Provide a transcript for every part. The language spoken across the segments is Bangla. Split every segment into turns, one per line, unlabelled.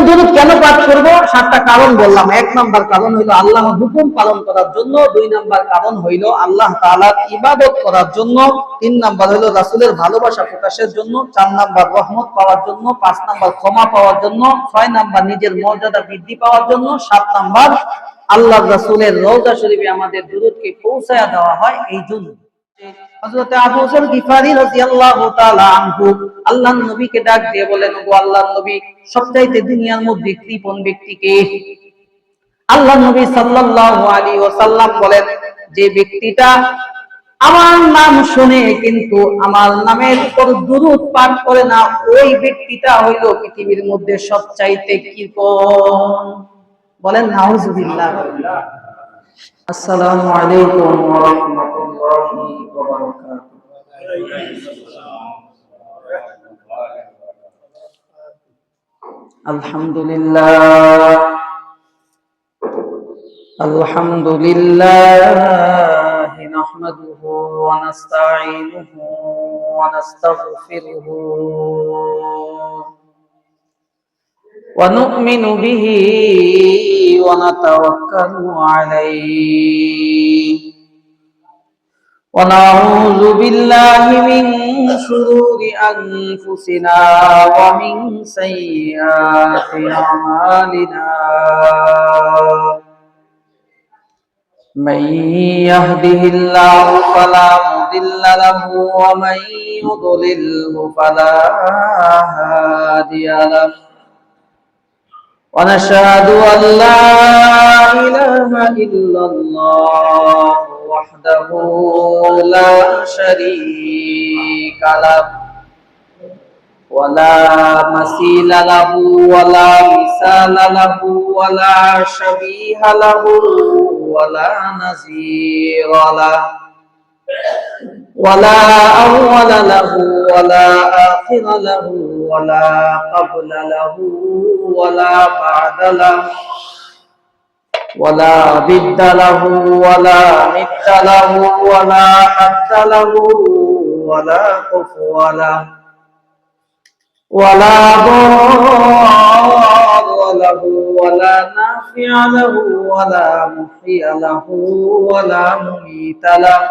দুরূদ কেন পাঠ করব? 7টা কারণ বললাম। 1 নাম্বার কারণ হইলো আল্লাহর হুকুম পালন করার জন্য, 2 নাম্বার কারণ হইলো আল্লাহ তাআলার ইবাদত করার জন্য, 3 নাম্বার হইলো রাসূলের ভালোবাসা প্রকাশের জন্য, 4 নাম্বার রহমত পাওয়ার জন্য, 5 নাম্বার ক্ষমা পাওয়ার জন্য, 6 নাম্বার নিজের মর্যাদা বৃদ্ধি পাওয়ার জন্য, 7 নাম্বার আল্লাহর রাসূলের রওজা শরীফে আমাদের দুরূদকে পৌঁছায়া দেওয়া হয় এই জন্য। হযরত আবু যর গিফারী রাদিয়াল্লাহু তাআলা আনহু আল্লাহর নবীকে ডাক দিয়ে বলেন, ওগো আল্লাহর নবী, সবচাইতে দুনিয়ার মধ্যে কৃপণ ব্যক্তি কে? আল্লাহর নবী সাল্লাল্লাহু আলাইহি ওয়াসাল্লাম বলেন, যে ব্যক্তিটা আমার নাম শুনে কিন্তু আমার নামের উপর দুরূদ পাঠ করে না, ওই ব্যক্তিটা হইল পৃথিবীর মধ্যে সবচাইতে কৃপণ। বলেন নাউজুবিল্লাহ। আসসালামু আলাইকুম ওয়া রাহমাতুল্লাহি ওয়া বারাকাতুহু। আলহামদুলিল্লাহ আলহামদুলিল্লাহি নাহমাদুহু ওয়া নাস্তাঈনুহু ওয়া নাস্তাগফিরুহু ওয়া নু'মিনু বিহি ওয়া নাতাওয়াক্কালু আলাইহি ওয়া নাউযু বিল্লাহি মিন শুরুরি আনফুসিনা ওয়া মিন সাইয়্যাতি আমালিনা। من يهده الله فلا مضل له ومن يضلله فلا هادي له ونشهد أن لا إله إلا الله وحده لا شريك له ولا مثيل له ولا مثال له ولا شبيه له ولا نظير له ولا أول له ولا آخر له ولا قبل له ولا بعد له ولا ضد له ولا ند له ولا حد له ولا كفو له ولا ضار له ولا نافع له ولا محيي له ولا مميت له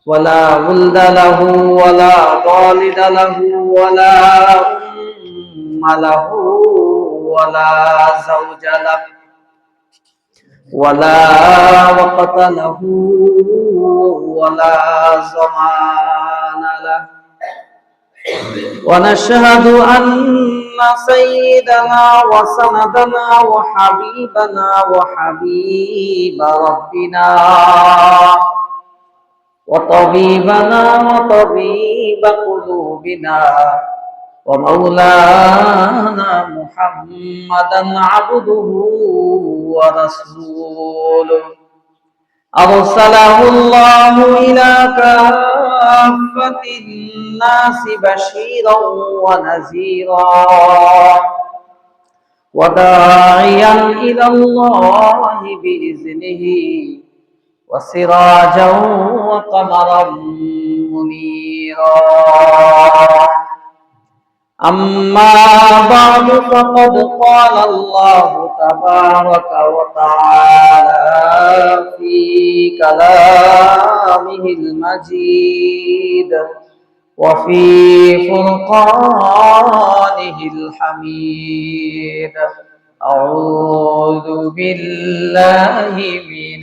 ولا ولد له ولا والد له ولا أم له ولا زوج له ولا وقت له ولا زمان له. ونشهد أن سيدنا وسندنا وحبيبنا وحبيب ربنا وطبيبنا وطبيب قلوبنا ومولانا محمدا عبده ورسوله أرسله الله إلى كافة الناس بشيرا ونذيرا وداعيا إلى الله بإذنه وسراجا وقمرا منيرا. أما بعد فقد قال الله تبارك وتعالى في كلامه المجيد وفي فرقانه الحميد. أعوذ بالله من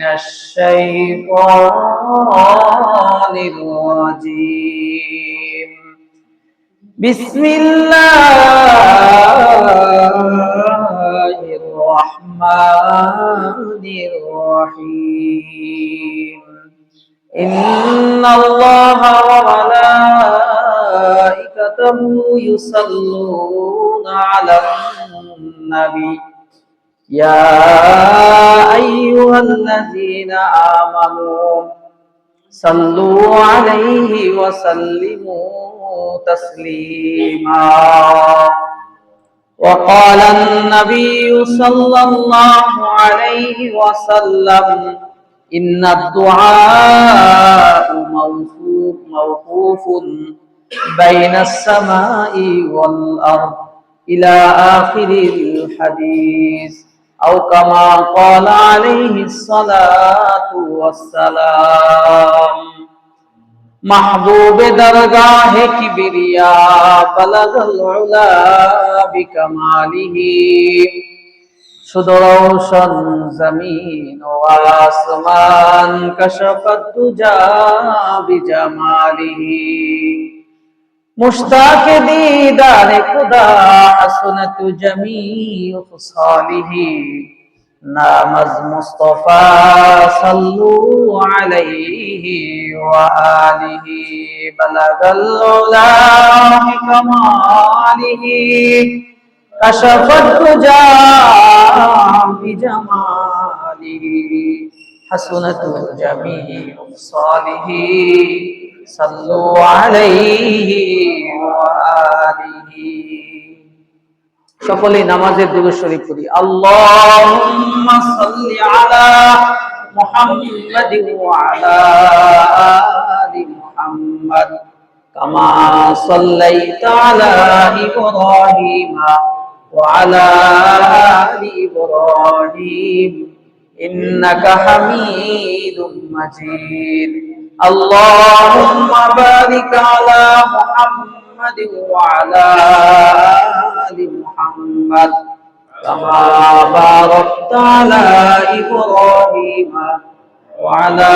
الشيطان الرجيم. بسم الله الرحمن الرحيم. إن الله وملائكته يصلون على النبي يا أيها الذين آمنوا صلوا عليه وسلموا تسليما. وقال النبي صلى الله عليه وسلم إن الدعاء موقوف بين السماء والأرض إلى آخر الحديث أو كما قال عليه الصلاة والسلام محبوب درگاہ کبریا بلغ العلا بکماله شد روشن زمین و آسمان کشفت دجا بجماله مشتاق دیدار خدا حسنت جمیع خصاله نامز مصطفى صلوا عليه وآله بلغ العلا بكماله كشف الدجى بجماله حسنت جميع خصاله صلوا عليه وآله সকলে নামাজের দুরূদ শরীফ পড়ি আল্লাহুম্মা সাল্লি আলা মুহাম্মাদিন ওয়া আলা আলি মুহাম্মাদ কামা সাল্লাইতা আলা ইব্রাহিম ওয়া আলা আলি ইব্রাহিম ইন্নাকা হামিদুম মাজিদ আল্লাহুম্মা বারিক আলা মুহাম্মাদ ওয়া আলা আলি মুহাম্মাদ কামা বারাকতা আলা ইব্রাহিম ওয়া আলা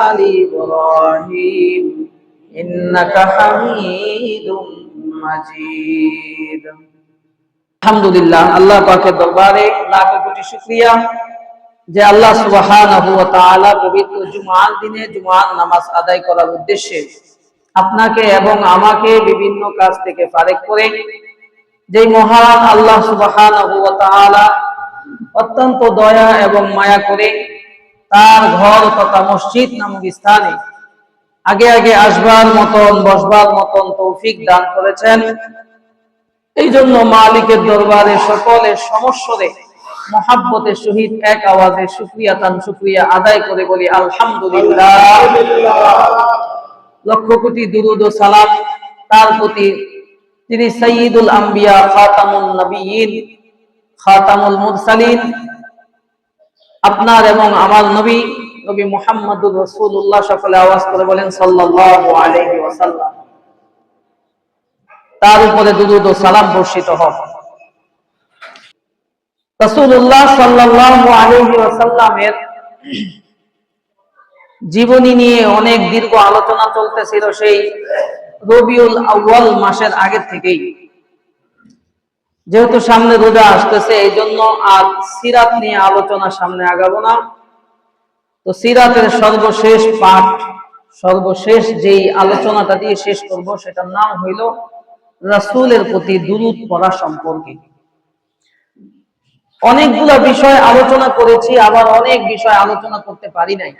আলি ইব্রাহিম ইন্নাকা হামিদুম মাজিদ। আলহামদুলিল্লাহ, আল্লাহ পাকের দরবারে লাখ কোটি শুকরিয়া যে আল্লাহ সুবহানাহু ওয়া তাআলা পবিত্র জুমার দিনে জুমার নামাজ আদায় করার উদ্দেশ্যে আপনাকে এবং আমাকে বিভিন্ন কাজ থেকে ফারেক করে যে মহান আল্লাহ সুবহানাহু ওয়া তাআলা অত্যন্ত দয়া এবং মায়া করে তার ঘর তথা মসজিদ নামক স্থানে আগে আগে আসবার মতন বসবার মতন তৌফিক দান করেছেন। এই জন্য মালিকের দরবারে সকলের সমস্বরে মহাব্বতের সহিত এক আওয়াজে শুকরিয়া আদায় করে বলি আলহামদুলিল্লাহ। লক্ষ কোটি দুরূদ ও সালাম তার প্রতি, তিনি সাইয়্যিদুল আম্বিয়া, খাতামুন নবিয়্যিন, খাতামুল মুরসালিন, আপনার এবং আমার নবী নবী মুহাম্মদুর রাসূলুল্লাহ, সকলে আওয়াজ করে বলেন সাল্লাল্লাহু আলাইহি ওয়াসাল্লাম। তার উপরে দুরূদ ও সালাম বর্ষিত হোক। রাসূলুল্লাহ সাল্লাল্লাহু আলাইহি ওয়াসাল্লামের জীবনী নিয়ে অনেক দীর্ঘ আলোচনা চলতেছিল সেই রবিউল আউয়াল মাসের আগে থেকেই। যেহেতু সামনে রোজা আসতেছে, এই জন্য আর সিরাত নিয়ে আলোচনা সামনে আগাবো না। তো সিরাতের সর্বশেষ পাঠ, সর্বশেষ যেই আলোচনাটা দিয়ে শেষ করব সেটার নাম হইল রাসূলের প্রতি দুরূদ পড়া সম্পর্কে। অনেকগুলা বিষয় আলোচনা করেছি, আবার অনেক বিষয় আলোচনা করতে পারি নাই,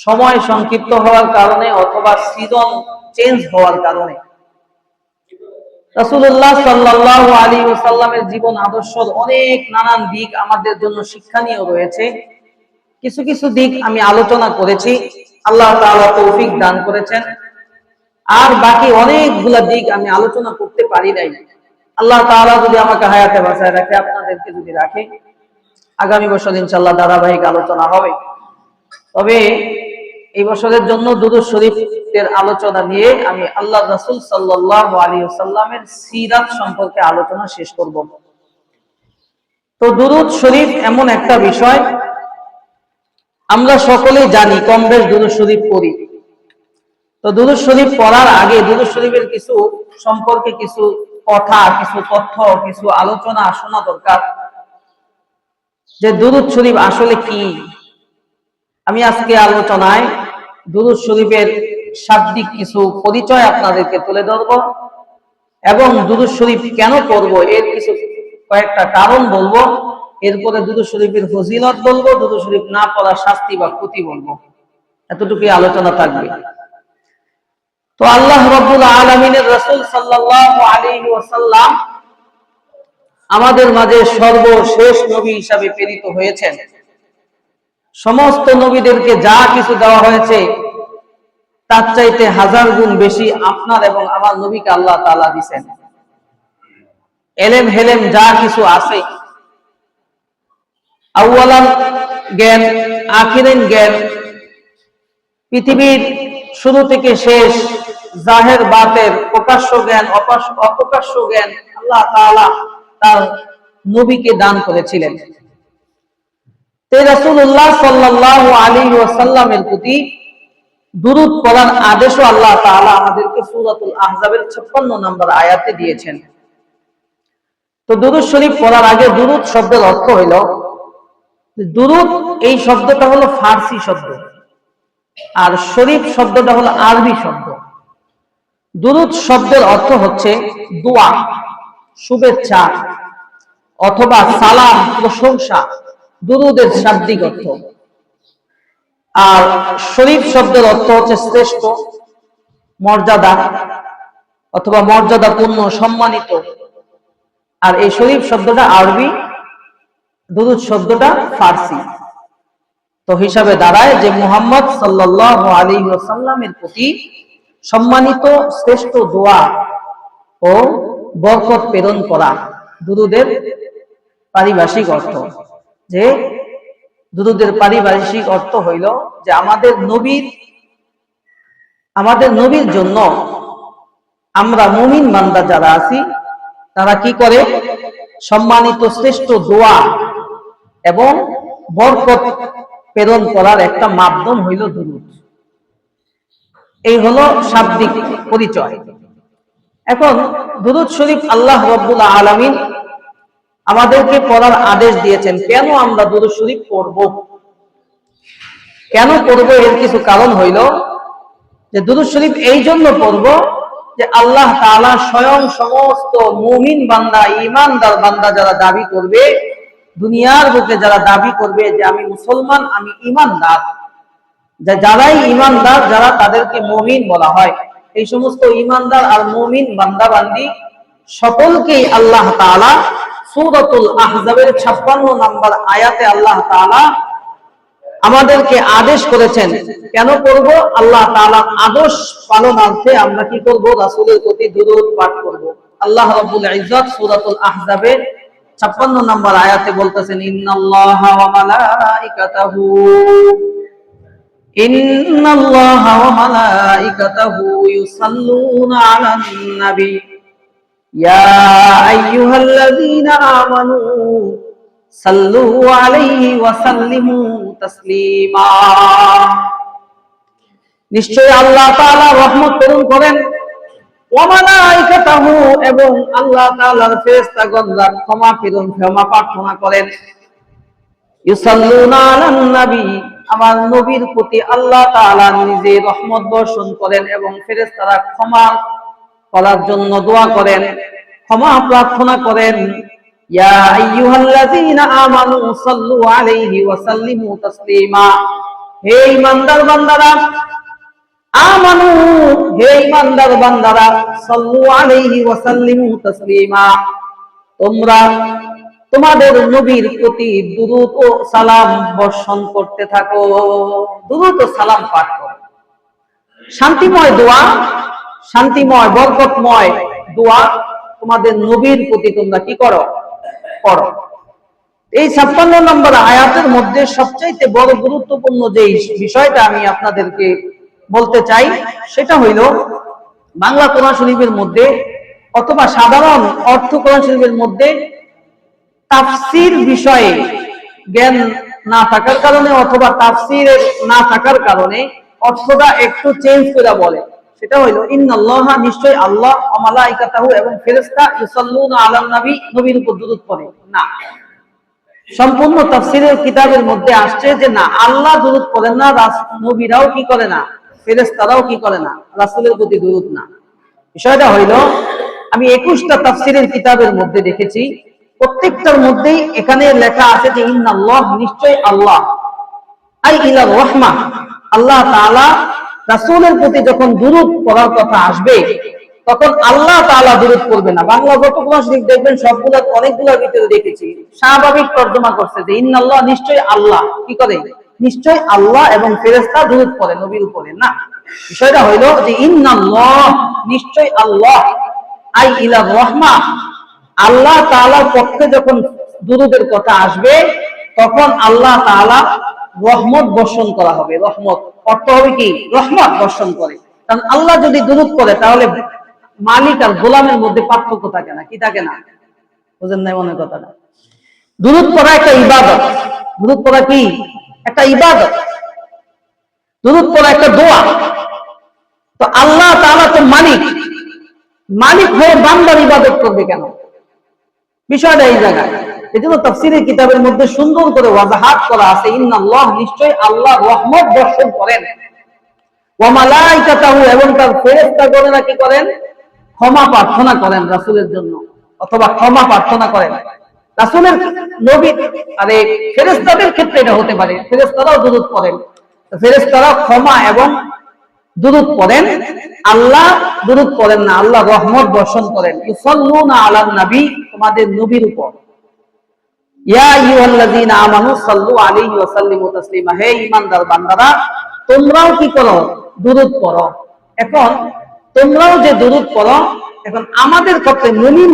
সময় সংক্ষিপ্ত হওয়ার কারণে অথবা সিজন চেঞ্জ হওয়ার কারণে। রাসূলুল্লাহ সাল্লাল্লাহু আলাইহি ওয়াসাল্লামের জীবন আদর্শের অনেক নানান দিক আমাদের জন্য শিক্ষণীয় রয়েছে। কিছু কিছু দিক আমি আলোচনা করেছি, আল্লাহ তাআলা তৌফিক দান করেছেন। আর বাকি অনেকগুলা দিক আমি আলোচনা করতে পারি নাই। আল্লাহ তাআলা যদি আমাকে হায়াতে বাঁচায় রাখে, আপনাদেরকে যদি রাখে, আগামী বছর ইনশাআল্লাহ ধারাবাহিক আলোচনা হবে। তবে এই বছরের জন্য দুরূদ শরীফের আলোচনা নিয়ে আমি আল্লাহ রাসূল সাল্লাল্লাহু আলাইহি ওয়াসাল্লামের সিরাত সম্পর্কে আলোচনা শেষ করব। তো দুরূদ শরীফ এমন একটা বিষয়, আমরা সকলেই জানি, কম বেশ দুরূদ শরীফ পড়ি। তো দুরূদ শরীফ পড়ার আগে দুরূদ শরীফের কিছু সম্পর্কে কিছু কথা, কিছু তথ্য, কিছু আলোচনা শোনা দরকার যে দুরূদ শরীফ আসলে কি। আমি আজকে আলোচনায় দুরূদ শরীফের শাব্দিক কিছু পরিচয় আপনাদেরকে তুলে ধরব এবং দুরূদ শরীফ কেন পড়ব এর কিছু কয়েকটা কারণ বলবো। এরপরে দুরূদ শরীফের ফজিলত বলবো, দুরূদ শরীফ না পড়ার শাস্তি বা ক্ষতি বলবো। এতটুকুই আলোচনা থাকবে। তো আল্লাহ রাব্বুল আলামিনের রাসূল সাল্লাল্লাহু আলাইহি ওয়াসাল্লাম আমাদের মাঝে সর্বশেষ নবী হিসাবে প্রেরিত হয়েছেন। সমস্ত নবীদেরকে যা কিছু দেওয়া হয়েছে তার চাইতে হাজার গুণ বেশি আপনার এবং আমার নবীকে আল্লাহ তাআলা দিয়েছেন। এলেম হেলেম যা কিছু আছে, আউয়ালান জ্ঞান, আখিরান জ্ঞান, পৃথিবীর শুরু থেকে শেষ, জাহের বাতের, প্রকাশ্য জ্ঞান, অপ্রকাশ্য জ্ঞান আল্লাহ তাআলা তার নবীকে দান করেছিলেন। রাসূলুল্লাহ সাল্লাল্লাহু আলাইহি ওয়াসাল্লামের প্রতি দুরূদ পড়ার আদেশও আল্লাহ তাআলা আমাদেরকে সূরাতুল আহজাবের 56 নম্বর আয়াতে দিয়েছেন। তো দুরূদ শরীফ পড়ার আগে দুরূদ শব্দের অর্থ হইল, দুরূদ এই শব্দটা হলো ফার্সি শব্দ, আর শরীফ শব্দটা হলো আরবি শব্দ। দুরূদ শব্দের অর্থ হচ্ছে দোয়া, শুভেচ্ছা অথবা সালাম, প্রশংসা, দুরূদের শাব্দিক অর্থ। আর শরীফ শব্দের অর্থ হচ্ছে শ্রেষ্ঠ, মর্যাদা অথবা মর্যাদাপূর্ণ, সম্মানিত। আর এই শরীফ শব্দটা আরবি, দুরূদ শব্দটা ফার্সি। তো হিসাবে দাঁড়ায় যে মুহাম্মদ সাল্লাল্লাহু আলাইহি ওয়াসাল্লামের প্রতি সম্মানিত শ্রেষ্ঠ দোয়া ও বরকত প্রেরণ করা দুরূদের পারিভাষিক অর্থ। যে দুরূদের পারিভাষিক অর্থ হইল যে আমাদের নবীর জন্য আমরা মুমিন বান্দা যারা আছি তারা কি করে, সম্মানিত শ্রেষ্ঠ দোয়া এবং বরকত প্রেরণ করার একটা মাধ্যম হইল দুরূদ। এই হলো শাব্দিক পরিচয়। এখন দুরূদ শরীফ আল্লাহ রাব্বুল আলামিন আমাদেরকে পড়ার আদেশ দিয়েছেন। কেন আমরা দুরূদ শরীফ পড়ব, কেন পড়ব, এর কিছু কারণ হইল যে দুরূদ শরীফ এই জন্য পড়ব যে আল্লাহ তাআলা স্বয়ং সমস্ত মুমিন বান্দা, ঈমানদার বান্দা যারা দাবি করবে, দুনিয়ার বুকে যারা দাবি করবে যে আমি মুসলমান, আমি ঈমানদার, যারাই ঈমানদার, যারা তাদেরকে মুমিন বলা হয়, এই সমস্ত ঈমানদার আর মুমিন বান্দা বান্দি সকলকেই আল্লাহ তাআলা সূরাতুল আহজাবের 56 নম্বর আয়াতে আল্লাহ তাআলা আমাদেরকে আদেশ করেছেন। কেন করব? আল্লাহ তাআলার আদেশ পালনার্থে আমরা কি করব? রাসূলের প্রতি দুরূদ পাঠ করব। আল্লাহ রাব্বুল ইজ্জত সূরাতুল আহজাবের 56 নম্বর আয়াতে বলতেছেন, ইন্নাল্লাহা ওয়া মালাইকাতাহু ইউসাল্লুনা আলান নবী ইয়া আইয়ুহাল্লাযীনা আমানু সাল্লু আলাইহি ওয়া সাল্লিমু তাসলিমা। নিশ্চয় আল্লাহ তাআলা রহমত প্রেরণ করেন, ওয়া মালাইকাতাহু, এবং আল্লাহ তাআলার ফেরেশতাগণরা ক্ষমা প্রার্থনা করেন, ইউসাল্লুনা আলান নবী, আমার নবীর প্রতি আল্লাহ তাআলা নিজে রহমত বর্ষণ করেন এবং ফেরেশতারা ক্ষমা করার জন্য দোয়া করেন, ক্ষমা প্রার্থনা করেন। ইয়া আইয়ুহাল্লাযীনা আমানু সাল্লু আলাইহি ওয়া সাল্লিমু তাসলিমা। হে ঈমানদার বান্দারা, আমানু, হে ঈমানদার বান্দারা, সাল্লু আলাইহি ওয়া সাল্লিমু তাসলিমা, তোমরা তোমাদের নবীর প্রতি দুরূদ ও সালাম বর্ষণ করতে থাকো, দুরূদ ও সালাম পাঠ করো। শান্তিময় দোয়া, শান্তিময় বরকতময় দোয়া তোমাদের নবীর প্রতি তোমরা কি করো? করো। এই 56 নম্বর আয়াতের মধ্যে সবচেয়ে বড় গুরুত্বপূর্ণ যে বিষয়টা আমি আপনাদেরকে বলতে চাই সেটা হইল, বাংলা কোরআন শরীফের মধ্যে অথবা সাধারণ অর্থ কোরআন শরীফের মধ্যে তাফসীর বিষয়ে জ্ঞান না থাকার কারণে অথবা তাফসীরের না থাকার কারণে অর্থটা একটু চেঞ্জ করে বলে। সেটা হইল, ইন্নাল্লাহা, নিশ্চয় আল্লাহ, ওয়া মালাইকাতাহু, এবং ফেরেশতা, ইউসাল্লুনা আলান নবী, নবীর উপর দুরূদ পড়ে না। সম্পূর্ণ তাফসীরের কিতাবের মধ্যে আসছে যে না, আল্লাহ দুরূদ পড়েন না, নবীরাও কি করে না, ফেরেশতারাও কি করে না, রাসূলের প্রতি দুরূদ না। বিষয়টা হইল, আমি 21টা তাফসীরের কিতাবের মধ্যে দেখেছি, প্রত্যেকটার মধ্যেই এখানে লেখা আছে যে ইন্নাল্লাহ, নিশ্চয় আল্লাহ, আই ইলার রাহমাহ, আল্লাহ তাআলা রাসূলের প্রতি যখন দুরূদ পড়ার কথা আসবে তখন আল্লাহ তাআলা দুরূদ পড়বে না। বাংলা যতগুলো শরীফ দেখবেন সবগুলো, অনেকগুলোর ভিতরে দেখেছি স্বাভাবিক তরজমা করছে যে ইন্নাল্লাহ, নিশ্চয় আল্লাহ কি করে, নিশ্চয় আল্লাহ এবং ফেরেশতা দুরূদ পড়ে নবীর উপরে না। বিষয়টা হইল যে ইন্নাল্লাহ, নিশ্চয় আল্লাহ, আই ইলার রাহমাহ, আল্লাহ তাআলার পক্ষে যখন দুরূদের কথা আসবে তখন আল্লাহ তাআলা রহমত বর্ষণ করা হবে। রহমত অর্থ হবে কি? রহমত বর্ষণ করে। কারণ আল্লাহ যদি দুরূদ করে তাহলে মালিক আর গোলামের মধ্যে পার্থক্য থাকে না, কি থাকে না? বুঝেন নাই মনে কথাটা? দুরূদ পড়া একটা ইবাদত। দুরূদ পড়া কি? একটা ইবাদত। দুরূদ পড়া একটা দোয়া। তো আল্লাহ তাআলা তো মালিক, মালিক হয়ে বান্দার ইবাদত করবে কেন? বিষয়টা এই জায়গায়। এজন্য তাফসীরের কিতাবের মধ্যে সুন্দর করে ওয়াজাহাত করা আছে, ইন্নাল্লাহ, নিশ্চয় আল্লাহ রহমত বর্ষণ করেন, ওয়া মালাইকাতাহু, এবং তার ফেরেশতাগণেরা কি করেন? ক্ষমা প্রার্থনা করেন রাসূলের জন্য, অথবা ক্ষমা প্রার্থনা করেন রাসূলের নবী। আরে ফেরেশতাদের ক্ষেত্রে এটা হতে পারে, ফেরেশতারাও দুরূদ পড়েন। ফেরেশতারা ক্ষমা এবং দুরূদ পড়েন, আল্লাহ দুরূদ পড়েন না, আল্লাহ রহমত বর্ষণ করেন। ইউসাল্লুনা আলান নবী, তোমাদের নবীর উপর। ইয়া আইয়ুহাল্লাযীনা আমানু সাল্লু আলাইহি ওয়া সাল্লিমু তাসলিমা, হে ঈমানদার বান্দারা তোমরাও কি করো? দুরূদ পড়ো। এখন তোমরাও যে দুরূদ পড়ো, এখন আমাদের ক্ষেত্রে মুমিন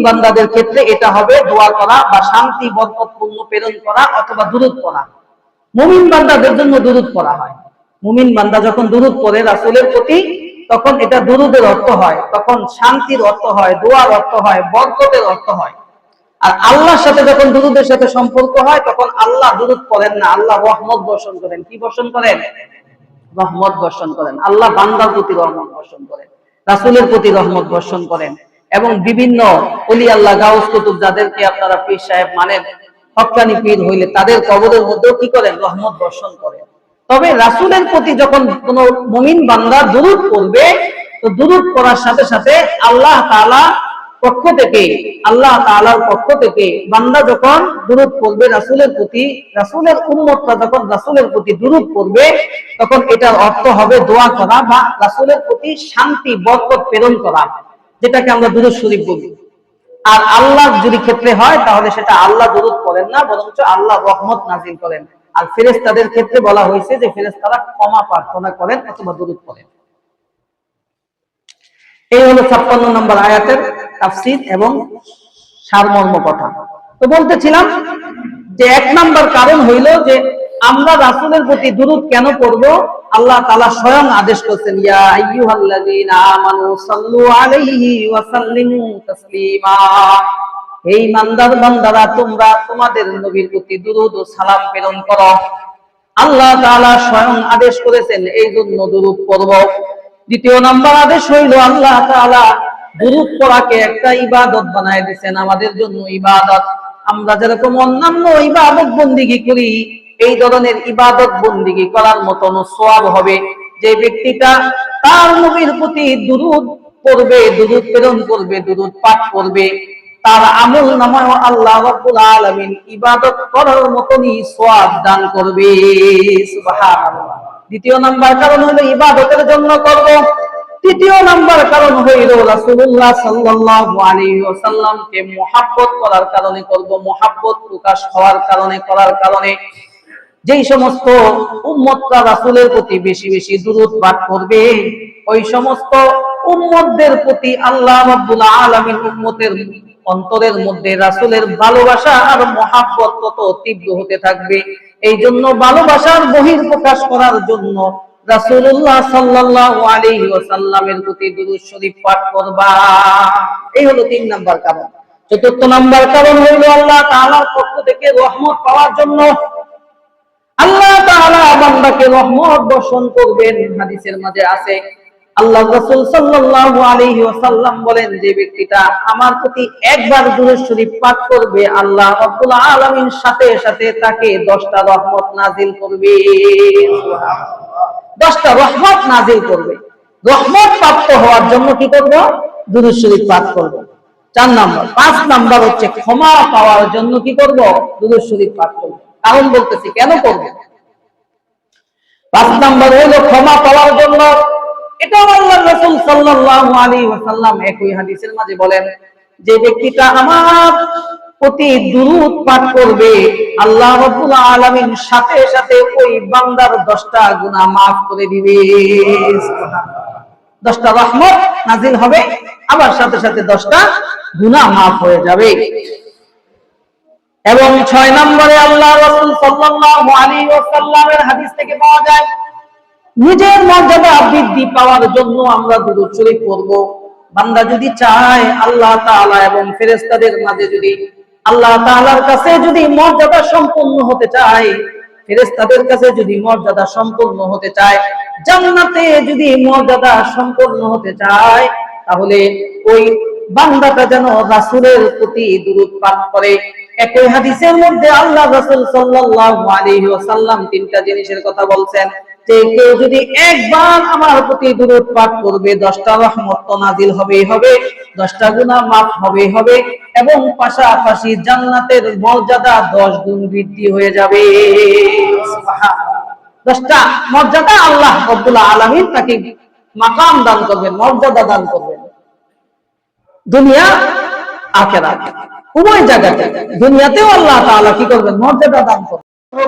বান্দাদের ক্ষেত্রে এটা হবে দোয়া করা বা শান্তি বরকতপূর্ণ প্রেরণ করা অথবা দুরূদ পড়া। মুমিন বান্দাদের জন্য দুরূদ পড়া হয়। মুমিন বান্দা যখন দুরূদ পড়ে রাসূলের প্রতি, তখন এটা দুরূদের অর্থ হয়, তখন শান্তির অর্থ হয়, দোয়ার অর্থ হয়, বরকতের অর্থ হয়। আর আল্লাহর সাথে যখন দুরূদের সাথে সম্পর্ক হয়, তখন আল্লাহ দুরূদ পড়েন না, আল্লাহ রহমত বর্ষণ করেন। কি বর্ষণ করেন? রহমত বর্ষণ করেন। আল্লাহ বান্দার প্রতি রহমত বর্ষণ করেন, রাসূলের প্রতি রহমত বর্ষণ করেন। এবং বিভিন্ন ওলি আল্লাহ, গাউস কুতুব, যাদেরকে আপনারা পীর সাহেব মানেন, হক্কানি পীর হইলে তাদের কবরের মধ্যেও কি করেন? রহমত বর্ষণ করেন। তবে রাসূলের প্রতি যখন কোন মুমিন বান্দা দুরূদ পড়বে, তো দুরূদ পড়ার সাথে সাথে আল্লাহ তাআলার পক্ষ থেকে বান্দা যখন দুরূদ পড়বে রাসূলের প্রতি, রাসূলের উম্মতরা যখন রাসূলের প্রতি দুরূদ পড়বে, তখন এটার অর্থ হবে দোয়া করা বা রাসূলের প্রতি শান্তি বরকত প্রেরণ করা, যেটাকে আমরা দুরূদ শরীফ বলি। আর আল্লাহ যদি ক্ষেত্রে হয় তাহলে সেটা আল্লাহ দুরূদ পড়েন না, বরঞ্চ আল্লাহ রহমত নাযিল করেন। আর ফেরেশতাদের ক্ষেত্রে বলা হয়েছে যে ফেরেশতারা ক্ষমা প্রার্থনা করেন অথবা দুরূদ পড়েন। এই হলো 56 নম্বর আয়াতের তাফসীর এবং সারমর্ম কথা। তো বলতেছিলাম যে 1 নম্বর কারণ হইল যে আমরা রাসূলের প্রতি দুরূদ কেন পড়ব? আল্লাহ তাআলা স্বয়ং আদেশ করেছেন, ইয়া আইয়ুহাল্লাযীনা আমানু সাল্লু আলাইহি ওয়া সাল্লিমু তাসলিমা, হে ঈমানদার বান্দারা তোমরা তোমাদের নবীর প্রতি দুরূদ ও সালাম প্রেরণ করো। আল্লাহ তাআলা স্বয়ং আদেশ করেছেন, এই জন্য দুরূদ পড়ব। দ্বিতীয় নম্বর আদেশ হইল আল্লাহ তাআলা দুরূদ পড়াকে একটা ইবাদত বানায় দিয়েছেন, আমাদের জন্য ইবাদত। আমরা যেরকম অন্যান্য ইবাদত বন্দিগি করি, এই ধরনের ইবাদত বন্দিগি করার মতন সওয়াব হবে যে ব্যক্তিটা তার নবীর প্রতি দুরূদ পড়বে, দুরূদ প্রেরণ করবে, দুরূদ পাঠ করবে, তার আমল নামায় আল্লাহ রাব্বুল আলামিন ইবাদত করার মতনই সওয়াব দান করবে। সুবহানাল্লাহ। দ্বিতীয় নাম্বার কারণ হলো ইবাদতের জন্য করব। তৃতীয় নাম্বার কারণ হইল রাসূলুল্লাহ সাল্লাল্লাহু আলাইহি ওয়াসাল্লামকে মুহাব্বত করার কারণে করব, মুহাব্বত প্রকাশ হওয়ার কারণে, করার কারণে। যেই সমস্ত উম্মতরা রাসূলের প্রতি বেশি বেশি দুরূদ পাঠ করবে, ওই সমস্ত উম্মতদের প্রতি আল্লাহ রাব্বুল আলামিন উম্মতের অন্তরের মধ্যে রাসূলের ভালোবাসা আর মুহাব্বত তত তীব্র হতে থাকবে। এই জন্য ভালোবাসার বহিঃপ্রকাশ করার জন্য রাসূলুল্লাহ সাল্লাল্লাহু আলাইহি ওয়াসাল্লামের প্রতি দুরূদ শরীফ পাঠ করবা। এই হলো 3 নাম্বার কারণ। চতুর্থ নাম্বার কারণ হলো আল্লাহ তাআলার পক্ষ থেকে রহমত পাওয়ার জন্য। আল্লাহ তাআলা বান্দাকে রহমত বর্ষণ করবেন। হাদিসের মাঝে আছে, আল্লাহ রাসূল সাল্লাল্লাহু আলাইহি ওয়াসাল্লাম বলেন, যে ব্যক্তিটা আমার প্রতি একবার দুরূদ শরীফ পাঠ করবে, আল্লাহ রাব্বুল আলামিন সাথে সাথে তাকে 10টা রহমত নাযিল করবে। সুবহানাল্লাহ। 10টা রহমত নাযিল করবে। রহমত প্রাপ্ত হওয়ার জন্য কি করব? দুরূদ শরীফ পাঠ করব। 4 নাম্বার। 5 নাম্বার হচ্ছে ক্ষমা পাওয়ার জন্য কি করব? দুরূদ শরীফ পাঠ করব। কারণ বলতেছি কেন করব। 5 নাম্বার হলো ক্ষমা পাওয়ার জন্য। এটা আল্লাহর রাসূল সাল্লাল্লাহু আলাইহি ওয়াসাল্লাম একই হাদিসের মাঝে বলেন, যে ব্যক্তিটা আমার প্রতি দুরূদ পাঠ করবে, আল্লাহ রাব্বুল আলামিন সাথে সাথে ওই বান্দার 10টা গুনাহ maaf করে দিবে। 10টা রহমত নাজিল হবে, আবার সাথে সাথে 10টা গুনাহ মাফ হয়ে যাবে। এবং 6 নম্বরে আল্লাহ রাসূল সাল্লাল্লাহু আলাইহি ওয়াসাল্লামের হাদিস থেকে পাওয়া যায়, নিজের মর্যাদা বৃদ্ধি পাওয়ার জন্য আমরা দুরূদ শরীফ পড়ব। বান্দা যদি চায় আল্লাহ তাআলা এবং ফেরেশতাদের মাঝে যদি আল্লাহ তাআলার কাছে যদি মর্যাদা সম্পন্ন হতে চায়, ফেরেশতাদের কাছে যদি মর্যাদা সম্পন্ন হতে চায়, জান্নাতে যদি মর্যাদা সম্পন্ন হতে চায়, তাহলে ওই বান্দাটা যেন রাসূলের প্রতি দুরূদ পাঠ করে। একই হাদিসের মধ্যে আল্লাহ রাসূল সাল্লাল্লাহু আলাইহি ওয়াসাল্লাম 3টা জিনিসের কথা বলছেন, যে কেউ যদি একবার আমার প্রতি দুরূদ পাঠ করবে, 10টা রহমত তো নাজিল হবেই হবে, 10টা গুনাহ মাফ হবেই হবে, এবং পাশাপাশি জান্নাতের মর্যাদা 10 গুণ বৃদ্ধি হয়ে যাবে। সুবহানাল্লাহ। 10টা মর্যাদা আল্লাহ রাব্বুল আলামিন তাকে মাকাম দান করবেন, মর্যাদা দান করবেন, দুনিয়া আখিরাত উভয় জায়গাতে। দুনিয়াতেও আল্লাহ তাআলা কি করবেন? মর্যাদা দান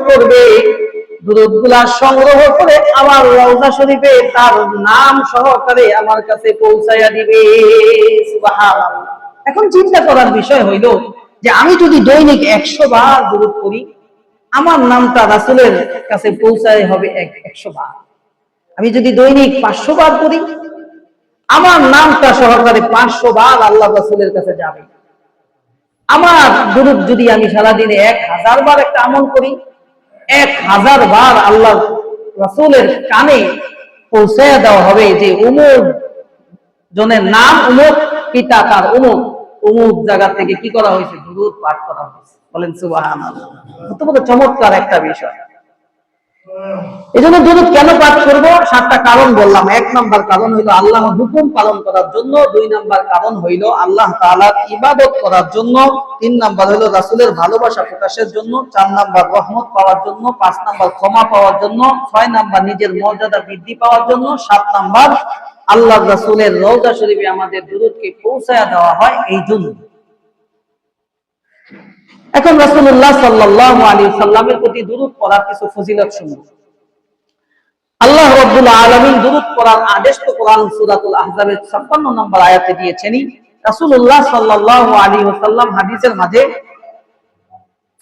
করবে। দুরূদগুলা সংগ্রহ করে আমার রওজা শরীফে তার নাম সহকারে আমার কাছে পৌঁছায়া দিবে। সুবহানাল্লাহ। এখন চিন্তা করার বিষয় হইল যে আমি যদি দৈনিক 100 বার দুরূদ পড়ি, আমার নামটা রাসূলের কাছে পৌঁছায় হবে 100 বার। আমি যদি দৈনিক 500 বার পড়ি, আমার নামটা সহকারে 500 বার আল্লাহ রাসূলের কাছে যাবে। আমার দুরূদ যদি আমি সারাদিনে 1000 বার একটা আমল করি, 1000 বার আল্লাহ রাসূলের কানে পৌঁছে দেওয়া হবে যে অমুক জনের নাম অমুক, পিতা তার অমুক, অমুক জায়গা থেকে কি করা হয়েছে? দুরূদ পাঠ করা হয়েছে। বলেন সুবহানাল্লাহ। কত চমৎকার একটা বিষয়। এজন্য দুরূদ কেন পাঠ করব? 7টা কারণ বললাম। 1 নাম্বার কারণ হইল আল্লাহর হুকুম পালন করার জন্য, 2 নাম্বার কারণ হইল আল্লাহ তাআলার ইবাদত করার জন্য, 3 নাম্বার হইল রাসূলের ভালোবাসা প্রকাশের জন্য, 4 নাম্বার রহমত পাওয়ার জন্য, 5 নাম্বার ক্ষমা পাওয়ার জন্য, 6 নাম্বার নিজের মর্যাদা বৃদ্ধি পাওয়ার জন্য, 7 নাম্বার আল্লাহর রাসূলের রওজা শরীফে আমাদের দুরূদকে পৌঁছায়া দেওয়া হয় এই জন্য। এখন রাসূলুল্লাহ সাল্লাল্লাহু আলাইহি সাল্লামের প্রতি দুরূদ পড়ার কিছু ফজিলত শুনুন। আল্লাহ রাব্বুল আলামিন দুরূদ পড়ার আদেশ তো কোরআন সূরাতুল আহজাবের 56 নম্বর আয়াতে দিয়েছেন। রাসূলুল্লাহ সাল্লাল্লাহু আলাইহি ওয়াসাল্লাম হাদিসের মাঝে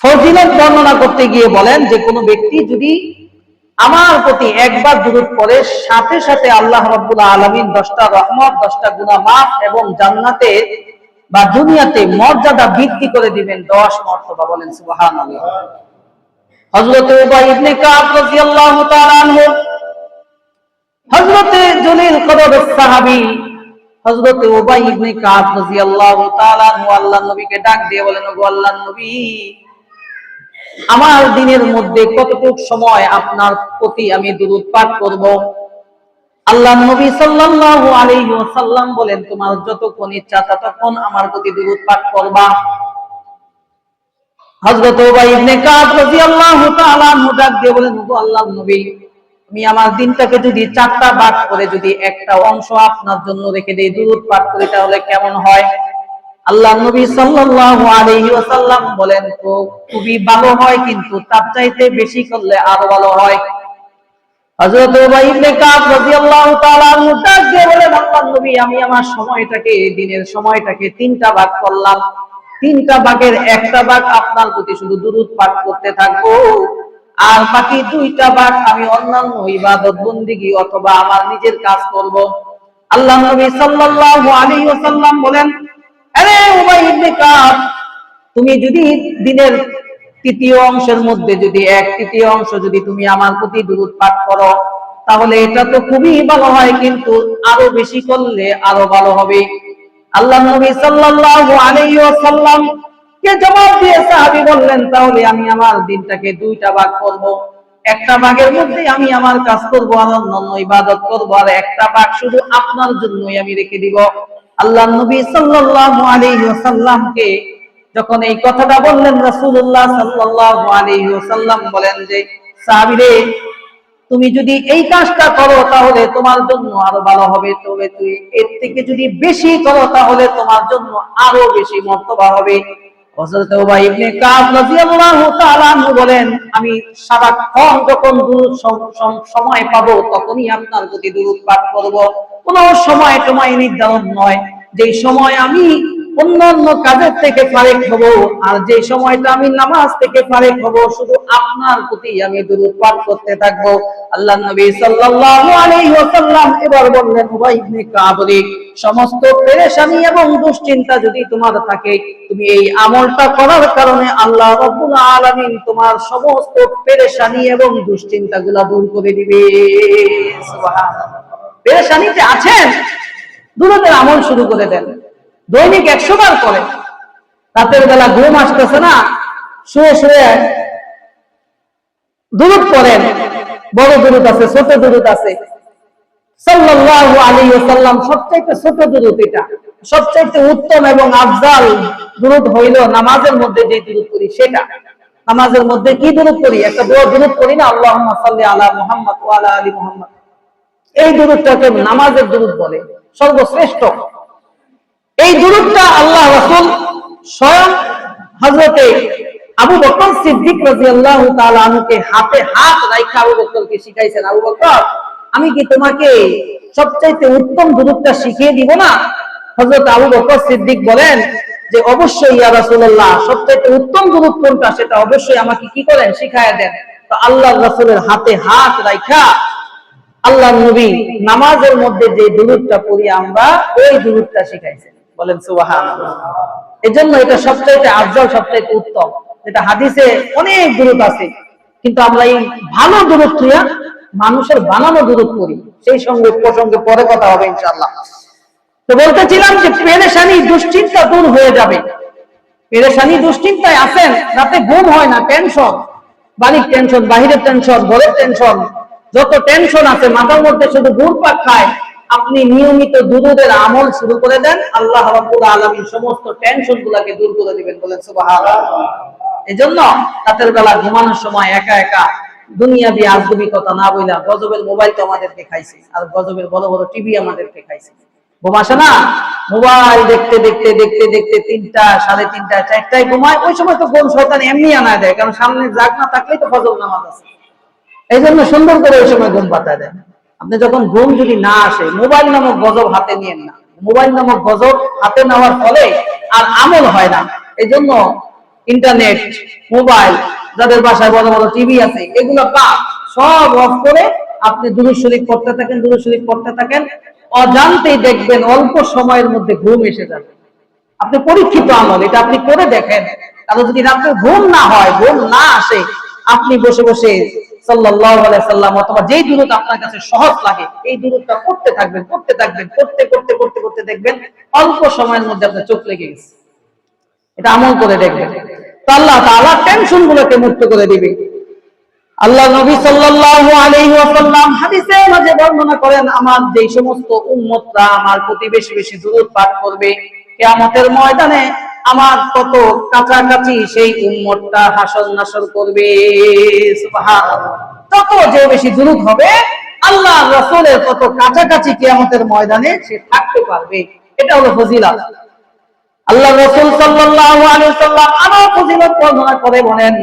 ফজিলত বর্ণনা করতে গিয়ে বলেন যে কোন ব্যক্তি যদি আমার প্রতি একবার দুরূদ পড়ে, সাথে সাথে আল্লাহ রাব্বুল আলামিন 10টা রহমত, 10টা গুনাহ মাফ এবং জান্নাতে বা দুনিয়াতে মর্যাদা বৃদ্ধি করে দিবেন 10 মর্তবা। বলেন সুবহানাল্লাহ। হযরত উবাই ইবনে কাব রাদিয়াল্লাহু তাআলা আনহু, হযরতে জলিল কদরের সাহাবী হযরত উবাই ইবনে কাব রাদিয়াল্লাহু তাআলা আনহু আল্লাহর নবীকে ডাক দিয়ে বলেন, ওগো আল্লাহর নবী, আমার দিনের মধ্যে কতটুকু সময় আপনার প্রতি আমি দুরূদ পাঠ করব? আল্লাহর নবী সাল্লাল্লাহু আলাইহি ওয়াসাল্লাম বলেন, তোমার যতক্ষণ ইচ্ছা ততক্ষণ আমার প্রতি দুরূদ পাঠ করবা। হযরত উবাই ইবনে কাব রাদিয়াল্লাহু তাআলা আনহু ডাক দিয়ে বলেন, ওগো আল্লাহর নবী, আমি আমার দিনটাকে যদি 4টা ভাগ করে যদি একটা অংশ আপনার জন্য রেখে দেই, দুরূদ পাঠ করি, তাহলে কেমন হয়? আল্লাহর নবী সাল্লাল্লাহু আলাইহি ওয়াসাল্লাম বলেন, তো খুবই ভালো হয়, কিন্তু তার চাইতে বেশি করলে আরো ভালো হয়। হযরত উবাই ইবনে কাব রাদিয়াল্লাহু তাআলা আনহু ডাক দিয়ে বলেন, আল্লাহর নবী, আমি আমার সময়টাকে, দিনের সময়টাকে 3টা ভাগ করলাম। 3টা ভাগের একটা ভাগ আপনার প্রতি শুধু দুরূদ পাঠ করতে থাকবো, আর বাকি 2টা ভাগ আমি অন্যান্য ইবাদত বন্দেগী অথবা আমার নিজের কাজ করব। আল্লাহর নবী সাল্লাল্লাহু আলাইহি ওয়াসাল্লাম বলেন, আরে উবাই ইবনে কাব, তুমি যদি দিনের 3য় অংশের মধ্যে যদি 1/3 অংশ যদি তুমি আমার প্রতি দুরূদ পাঠ করো, তাহলে এটা তো খুবই ভালো হয়, কিন্তু আরো বেশি করলে আরো ভালো হবে। আল্লাহর নবী সাল্লাল্লাহু আলাইহি ওয়াসাল্লাম কে জবাব দিয়ে সাহাবী বললেন, তাহলে আমি আমার দিনটাকে 2টা ভাগ করব। একটা ভাগের মধ্যে আমি আমার কাজ করব, আর অন্যান্য ইবাদত করব, আর একটা ভাগ শুধু আপনার জন্যই আমি রেখে দিব। আল্লাহর নবী সাল্লাল্লাহু আলাইহি ওয়াসাল্লামকে যখন এই কথাটা বললেন, রাসূলুল্লাহ সাল্লাল্লাহু আলাইহি ওয়াসাল্লাম বলেন যে, সাহাবীরে, তুমি যদি এই কাজটা করো তাহলে তোমার জন্য আরো ভালো হবে, তবে তুই এর থেকে যদি বেশি করো তাহলে তোমার জন্য আরো বেশি মর্তবা হবে। হযরত উবাই ইবনে কাব রাদিয়াল্লাহু তাআলা আনহু বলেন, আমি সারাক্ষণ যখন সময় পাবো তখনই আপনার প্রতি দুরূদ পাঠ করব। কোনো সময় টময় নির্ধারণ নয়, যে সময় আমি অন্যান্য কাজের থেকে ফারেক হব, আর যে সময়টা আমি নামাজ থেকে ফারেক হব, শুধু আপনার প্রতি আমি দুরূদ পাঠ করতে থাকবো। আল্লাহ নবী সাল্লাল্লাহু আলাইহি ওয়াসাল্লাম এবার বললেন, উবাই ইবনে কাব রে, সমস্ত পেরেশানি এবং দুশ্চিন্তা যদি তোমার থাকে, তুমি এই আমলটা করার কারণে আল্লাহ রাব্বুল আলামিন তোমার সমস্ত পেরেশানি এবং দুশ্চিন্তাগুলো দূর করে দিবে। সুবহানাল্লাহ। পেরেশানিতে আছেন, দুরূদের আমল শুরু করে দেন, দৈনিক 100 বার করে। রাতের বেলা ঘুম আসতেছে না, শুয়ে শুয়ে দুরূদ পড়েন। বড় দুরূদ আছে, ছোট দুরূদ আছে। সাল্লাল্লাহু আলাইহি ওয়াসাল্লাম সবচেয়ে ছোট দুরূদ, এটা সবচেয়ে উত্তম এবং আফজাল দুরূদ হইল নামাজের মধ্যে যে দুরূদ করি সেটা। নামাজের মধ্যে কি দুরূদ করি? একটা বড় দুরূদ করি না, আল্লাহুম্মা সাল্লি আলা মুহাম্মাদ ওয়া আলা আলি মুহাম্মাদ। এই দুরূদটাকে নামাজের দুরূদ বলে, সর্বশ্রেষ্ঠ। এই দুরূদটা আল্লাহ রাসূল স্বয়ং হযরতে আবু বকর সিদ্দিক রাদিয়াল্লাহু তাআলা আনহুকে হাতে হাত রাখা আবু বকরকে শিখাইছেন, আবু বকর, আমি কি তোমাকে সবচেয়ে উত্তম দুরূদটা শিখিয়ে দিব না? হযরত আবু বকর সিদ্দিক বলেন যে অবশ্যই ইয়া রাসূলুল্লাহ, সবচেয়ে উত্তম দুরূদ কোনটা সেটা অবশ্যই আমাকে কি করেন, শিখায়া দেন। তো আল্লাহর রাসূলের হাতে হাত রাখা আল্লাহর নবী নামাজের মধ্যে যে দুরূদটা পড়ি আমরা, ওই দুরূদটা শিখাইছেন। বলেন সুবহানাল্লাহ। এজন্য এটা সবচেয়ে আফজল, সবচেয়ে উত্তম। এটা হাদিসে অনেক দুরূদ আছে, কিন্তু আমরা এই ভালো দুরূদ তুইয়া মানুষের বানানো দুরূদ পড়ি। সেই সঙ্গে প্রসঙ্গে পরে কথা হবে ইনশাআল্লাহ। তো বলতেছিলাম যে পেরেশানি দুশ্চিন্তা দূর হয়ে যাবে। পেরেশানি দুশ্চিন্তায় আছেন, রাতে ঘুম হয় না, টেনশন, বাড়ির টেনশন, বাহিরের টেনশন, ঘরের টেনশন, যত টেনশন আছে মাথার মধ্যে শুধু ঘুরপাক খায়। আপনি নিয়মিত দুরূদের আমল শুরু করে দেন, আল্লাহ রাব্বুল আলামিন সমস্ত টেনশন গুলাকে দূর করে দিবেন। বলেন সুবহানাল্লাহ। এজন্য রাতের বেলা ঘুমানোর সময় একা একা দুনিয়াবি আজগুবি কথা না বইলা, গজবের মোবাইল তো আমাদেরকে খাইছে, আর গজবের বড় বড় টিভি আমাদেরকে খাইছে। ঘুম আসে না, মোবাইল দেখতে দেখতে দেখতে দেখতে 3টা, 3:30, 4টায় ঘুমায়। ওই সময় তো ঘুম শয়তান এমনি আনা দেয়, কারণ সামনে জাগ না থাকলেই তো ফজর নামাজ আছে। এই জন্য সুন্দর করে ওই সময় ঘুম পাতায় দেন। আপনি যখন ঘুম যদি না আসে, মোবাইল নামক গজব হাতে নিয়েন না। মোবাইল নামক গজব হাতে নেওয়ার ফলে আর আমল হয় না। এই জন্য ইন্টারনেট, মোবাইল, যাদের বাসায় বড় বড় টিভি আছে, এগুলো সব অফ করে আপনি দুরূদ শরীফ পড়তে থাকেন, দুরূদ শরীফ পড়তে থাকেন। অজান্তেই দেখবেন অল্প সময়ের মধ্যে ঘুম এসে যাবে। আপনি পরীক্ষিত আমল, এটা আপনি করে দেখেন। কারণ যদি রাতে ঘুম না হয়, ঘুম না আসে, আপনি বসে বসে সাল্লাল্লাহু আলাইহি সাল্লাম অথবা যেই দুরূদ আপনার কাছে সহজ লাগে, এই দুরূদটা পড়তে থাকবেন, পড়তে থাকবেন, পড়তে পড়তে পড়তে পড়তে দেখবেন অল্প সময়ের মধ্যে আপনার চোখ লেগে গেছে। এটা আমল করে দেখবেন, তো আল্লাহ তাআলা টেনশন গুলোকে মুক্ত করে দিবে। আল্লাহ নবী সাল্লাল্লাহু আলাইহি ওয়াসাল্লাম হাদিসে মাঝে বর্ণনা করেন, আমার যেই সমস্ত উম্মতরা আমার প্রতি বেশি বেশি দুরূদ পাঠ করবে, কিয়ামতের ময়দানে আমার কত কাছাকাছি সেই উম্মতটা হাসর নাসর করবে। সুবহানাল্লাহ। তত যে বেশি দুরূদ হবে, আল্লাহ রাসূলের কত কাছাকাছি কিয়ামতের ময়দানে সে থাকতে পারবে। এটা হলো ফজিলত। আল্লাহ রাসূল সাল্লাল্লাহু আলাইহি ওয়াসাল্লাম আরো ফজিলত বর্ণনা করে বলেন,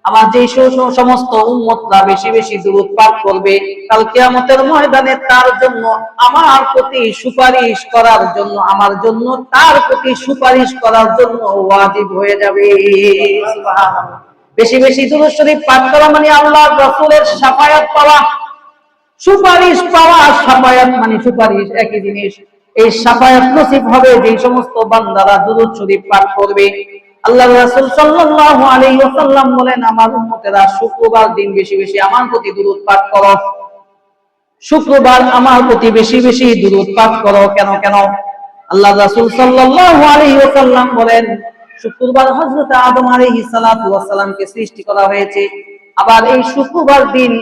আমার যে সমস্ত উম্মতরা বেশি বেশি দুরূদ পাঠ করবে, কাল কিয়ামতের ময়দানে তার জন্য আমার প্রতি সুপারিশ করার জন্য, আমার জন্য তার প্রতি সুপারিশ করার জন্য ওয়াজিব হয়ে যাবে। সুবহানাল্লাহ। বেশি বেশি দুরূদ শরীফ পাঠ করা মানে আল্লাহর রাসূলের শাফায়াত পাওয়া, সুপারিশ পাওয়া। শাফায়াত মানে সুপারিশ, একই জিনিস। এই শাফায়াত নসিব হবে যে সমস্ত বান্দারা দুরূদ শরীফ পাঠ করবে। আল্লাহ রাসূল সাল্লাল্লাহু আলাইহি ওয়াসাল্লাম বলেন, আমার উম্মতেরা শুক্রবার দিন বেশি বেশি আমার প্রতি দুরূদ পাঠ করো। শুক্রবার আমার প্রতি বেশি বেশি দুরূদ পাঠ করো। কেন কেন? আল্লাহ রাসূল সাল্লাল্লাহু আলাইহি ওয়াসাল্লাম বলেন, শুক্রবার হযরত আদম আলাইহিস সালাতু ওয়াস সালামকে সৃষ্টি করা হয়েছে। আবার এই শুক্রবার দিন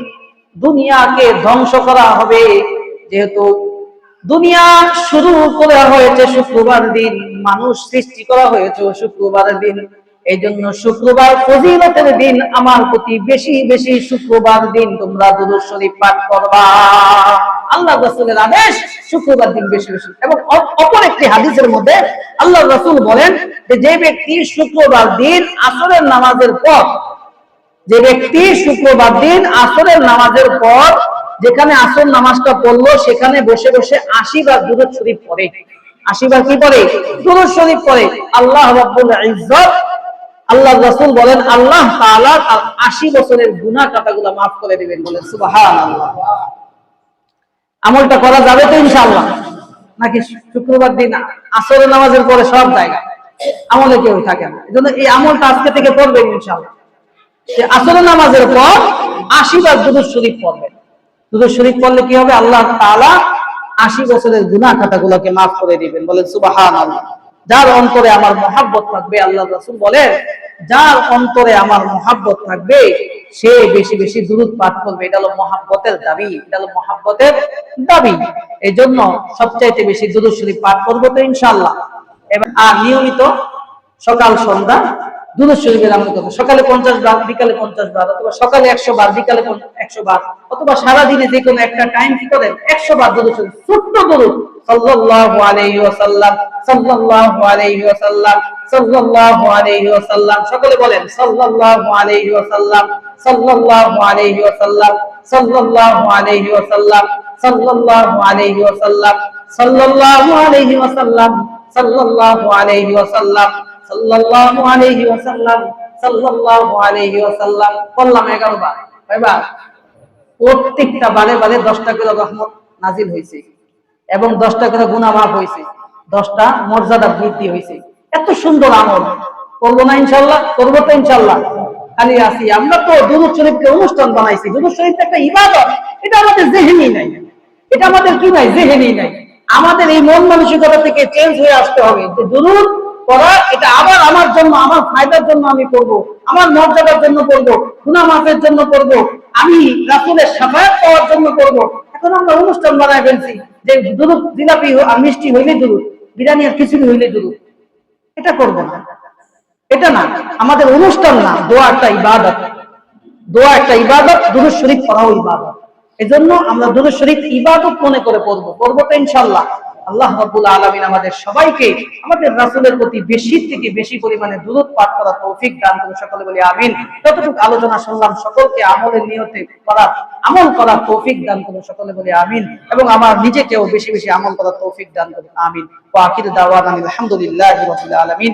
দুনিয়াকে ধ্বংস করা হবে। যেহেতু দুনিয়া শুরু করা হয়েছে শুক্রবার দিন, মানুষ সৃষ্টি করা হয়েছে শুক্রবারের দিন, এই জন্য শুক্রবার ফজিলতের দিন। আমার প্রতি বেশি বেশি শুক্রবার দিন তোমরা দুরূদ শরীফ পাঠ করবা। আল্লাহ রাসূলের আদেশ শুক্রবার দিন বেশি বেশি। এবং অপর একটি হাদিসের মধ্যে আল্লাহ রাসূল বলেন যে ব্যক্তি শুক্রবার দিন আসরের নামাজের পর, যে ব্যক্তি শুক্রবার দিন আসরের নামাজের পর যেখানে আসর নামাজটা পড়লো সেখানে বসে বসে 80 বার দুরূদ শরীফ পড়ে, 80 বার কি পড়ে? দুরূদ শরীফ পড়ে। আল্লাহ রাব্বুল ইজ্জত, আল্লাহর রাসূল বলেন আল্লাহ তাআলা 80 বছরের গুনাহ কাটাগুলো maaf করে দিবেন, বলেন সুবহানাল্লাহ। আমলটা করা যাবে তো ইনশাআল্লাহ? নাকি শুক্রবার দিন আসরের নামাজের পরে সব জায়গায় আমলে কেউ থাকে না? এজন্য এই আমলটা আজকে থেকে করবেন ইনশাআল্লাহ। যে আসরের নামাজের পর 80 বার দুরূদ শরীফ পড়বেন। দুরূদ শরীফ পড়লে কি হবে? আল্লাহ তাআলা 80 বছরের গুনাহ খাতাগুলোকে maaf করে দিবেন, বলেন সুবহানাল্লাহ। যার অন্তরে আমার মহব্বত থাকবে, আল্লাহর রাসূল বলেন যার অন্তরে আমার মহব্বত থাকবে সে বেশি বেশি দুরূদ পাঠ করবে। এটা হলো মহব্বতের দাবি, এটা হলো মহব্বতের দাবি। এজন্য সবচাইতে বেশি দুরূদ শরীফ পাঠ করব তো ইনশাআল্লাহ। এবং নিয়মিত সকাল সন্ধ্যা দুরূদ শরীফের আমল করব। সকালে 50 বার, বিকালে 50 বার, অথবা সকালে 100 বার, বিকালে 100 বার, অথবা সারা দিনে যে কোনো একটা টাইম কি করেন 100 বার দুরূদ শরীফ, ছোট্ট দুরূদ, সাল্লাল্লাহু আলাইহি ওয়াসাল্লাম, সাল্লাল্লাহু আলাইহি ওয়াসাল্লাম, সাল্লাল্লাহু আলাইহি ওয়াসাল্লাম। সকলে বলেন সাল্লাল্লাহু আলাইহি ওয়াসাল্লাম, সাল্লাল্লাহু আলাইহি ওয়াসাল্লাম, সাল্লাল্লাহু আলাইহি ওয়াসাল্লাম, সাল্লাল্লাহু আলাইহি ওয়াসাল্লাম, সাল্লাল্লাহু আলাইহি ওয়াসাল্লাম, সাল্লাল্লাহু আলাইহি ওয়াসাল্লাম, সাল্লাল্লাহু আলাইহি ওয়াসাল্লাম, সাল্লাল্লাহু আলাইহি ওয়াসাল্লাম। বললাম 11 বার, কয়বার? প্রত্যেকটা বারে বারে 10টা করে রহমত নাজিল হয়েছে এবং 10টা করে গুনাহ মাফ হয়েছে, 10টা মর্যাদা বৃদ্ধি হয়েছে। এত সুন্দর আমল করবো না ইনশাআল্লাহ? করবো তো ইনশাআল্লাহ? খালি আসি আমরা তো দুরূদ শরীফকে অনুষ্ঠান বানাইছি। দুরূদ শরীফ একটা ইবাদত, এটা আমাদের জেহেনি নাই, এটা আমাদের কি নাই? জেহেনি নাই। আমাদের এই মন মানসিকতা থেকে চেঞ্জ হয়ে আসতে হবে যে দুরূদ পড়া এটা আবার আমার জন্য, আমার ফায়দার জন্য আমি করব, আমার মর্যাদার জন্য করব, গুনাহ মাফের জন্য করব, আমি রাসূলের শাফায়াত পাওয়ার জন্য করব। এখন আমরা অনুষ্ঠান বানায় ফেলছি যে দুরূদ জিলাপি আর মিষ্টি হইলে দুরূদ, বিরিয়ানি আর খিচুড়ি হইলে দুরূদ। এটা করব না, এটা না, আমাদের অনুষ্ঠান না, দোয়া একটা ইবাদত, দোয়া একটা ইবাদত, দুরূদ শরীফ পড়াও ইবাদত। এজন্য আমরা দুরূদ শরীফ ইবাদত মনে করে পড়ব তো ইনশাআল্লাহ। আল্লাহ রাব্বুল আলামিন আমাদের সবাইকে আমাদের রাসূলের প্রতি বেশি থেকে বেশি পরিমাণে দুরূদ পাঠ করার তৌফিক দান করুন, সকলে বলি আমিন। যতটুকু আলোচনা শুনলাম সকলকে আমলের নিয়তে করার, আমল করার তৌফিক দান করুন, সকলে বলি আমিন। এবং আমার নিজেকেও বেশি বেশি আমল করার তৌফিক দান করুন, আমিন। ওয়া আখিরু দাওয়ানা আলহামদুলিল্লাহি রাব্বিল আলামিন।